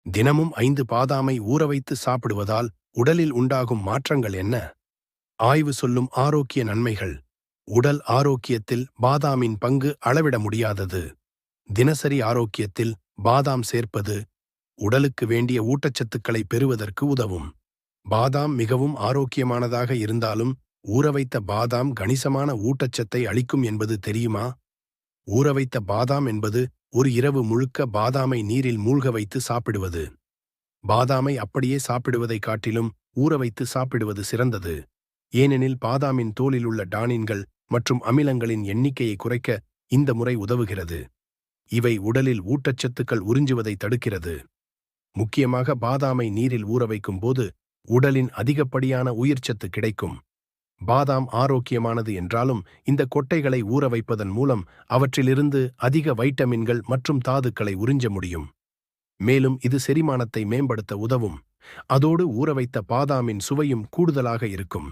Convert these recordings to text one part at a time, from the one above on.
தினமும் 5 பாதாமை ஊறவைத்து சாப்பிடுவதால் உடலில் உண்டாகும் மாற்றங்கள் என்ன? ஆய்வு சொல்லும் ஆரோக்கிய நன்மைகள். உடல் ஆரோக்கியத்தில் பாதாமின் பங்கு அளவிட முடியாதது. தினசரி ஆரோக்கியத்தில் பாதாம் சேர்ப்பது உடலுக்கு வேண்டிய ஊட்டச்சத்துக்களை பெறுவதற்கு உதவும். பாதாம் மிகவும் ஆரோக்கியமானதாக இருந்தாலும் ஊறவைத்த பாதாம் கணிசமான ஊட்டச்சத்தை அளிக்கும் என்பது தெரியுமா? ஊறவைத்த பாதாம் என்பது ஒரு இரவு முழுக்க பாதாமை நீரில் மூழ்க வைத்து சாப்பிடுவது. பாதாமை அப்படியே சாப்பிடுவதைக் காட்டிலும் ஊறவைத்து சாப்பிடுவது சிறந்தது. ஏனெனில் பாதாமின் தோலில் உள்ள டானின்கள் மற்றும் அமிலங்களின் எண்ணிக்கையை குறைக்க இந்த முறை உதவுகிறது. இவை உடலில் ஊட்டச்சத்துக்கள் உறிஞ்சுவதை தடுக்கிறது. முக்கியமாக பாதாமை நீரில் ஊறவைக்கும் போது உடலின் அதிகப்படியான உயிர்ச்சத்து கிடைக்கும். பாதாம் ஆரோக்கியமானது என்றாலும் இந்த கொட்டைகளை ஊற வைப்பதன் மூலம் அவற்றிலிருந்து அதிக வைட்டமின்கள் மற்றும் தாதுக்களை உறிஞ்ச முடியும். மேலும் இது செரிமானத்தை மேம்படுத்த உதவும். அதோடு ஊறவைத்த பாதாமின் சுவையும் கூடுதலாக இருக்கும்.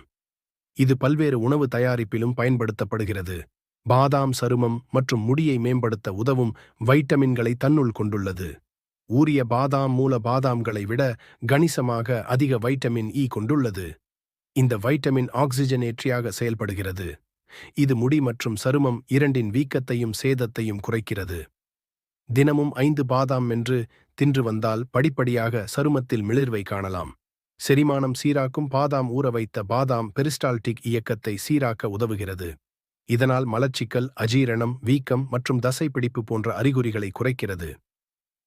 இது பல்வேறு உணவு தயாரிப்பிலும் பயன்படுத்தப்படுகிறது. பாதாம் சருமம் மற்றும் முடியை மேம்படுத்த உதவும் வைட்டமின்களை தன்னுள் கொண்டுள்ளது. ஊறிய பாதாம் மூல பாதாம்களை விட கணிசமாக அதிக வைட்டமின் இ கொண்டுள்ளது. இந்த வைட்டமின் ஆக்சிஜனேற்றியாக செயல்படுகிறது. இது முடி மற்றும் சருமம் இரண்டின் வீக்கத்தையும் சேதத்தையும் குறைக்கிறது. தினமும் 5 பாதாம் மென்று தின்று வந்தால் படிப்படியாக சருமத்தில் மிளிர்வை காணலாம். செரிமானம் சீராக்கும் பாதாம் ஊறவைத்த பாதாம் பெரிஸ்டால்டிக் இயக்கத்தை சீராக்க உதவுகிறது. இதனால் மலச்சிக்கல், அஜீரணம், வீக்கம் மற்றும் தசைப்பிடிப்பு போன்ற அறிகுறிகளை குறைக்கிறது.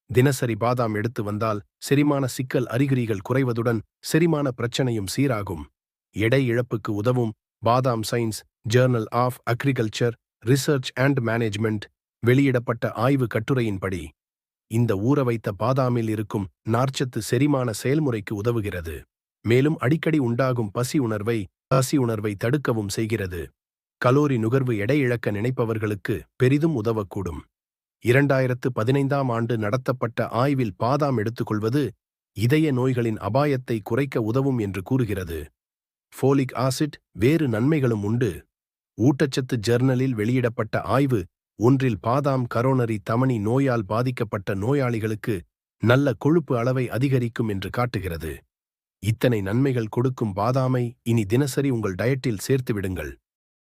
தினசரி பாதாம் எடுத்து வந்தால் செரிமான சிக்கல் அறிகுறிகள் குறைவதுடன் செரிமான பிரச்சனையும் சீராகும். எடை இழப்புக்கு உதவும் பாதாம் science journal of agriculture research and management வெளியிடப்பட்ட ஆய்வு கட்டுரையின்படி இந்த ஊறவைத்த பாதாமில் இருக்கும் நார்ச்சத்து செரிமான செயல்முறைக்கு உதவுகிறது. மேலும் அடிக்கடி உண்டாகும் பசி உணர்வை தடுக்கவும் செய்கிறது. கலோரி நுகர்வு எடை இழக்க நினைப்பவர்களுக்கு பெரிதும் உதவக்கூடும். 2015ஆம் ஆண்டு நடத்தப்பட்ட ஆய்வில் பாதாம் எடுத்துக்கொள்வது இதய நோய்களின் அபாயத்தை குறைக்க உதவும் என்று கூறுகிறது. ஃபோலிக் ஆசிட் வேறு நன்மைகளும் உண்டு. ஊட்டச்சத்து ஜர்னலில் வெளியிடப்பட்ட ஆய்வு ஒன்றில் பாதாம் கரோனரி தமனி நோயால் பாதிக்கப்பட்ட நோயாளிகளுக்கு நல்ல கொழுப்பு அளவை அதிகரிக்கும் என்று காட்டுகிறது. இத்தனை நன்மைகள் கொடுக்கும் பாதாமை இனி தினசரி உங்கள் டயட்டில் சேர்த்து விடுங்கள்.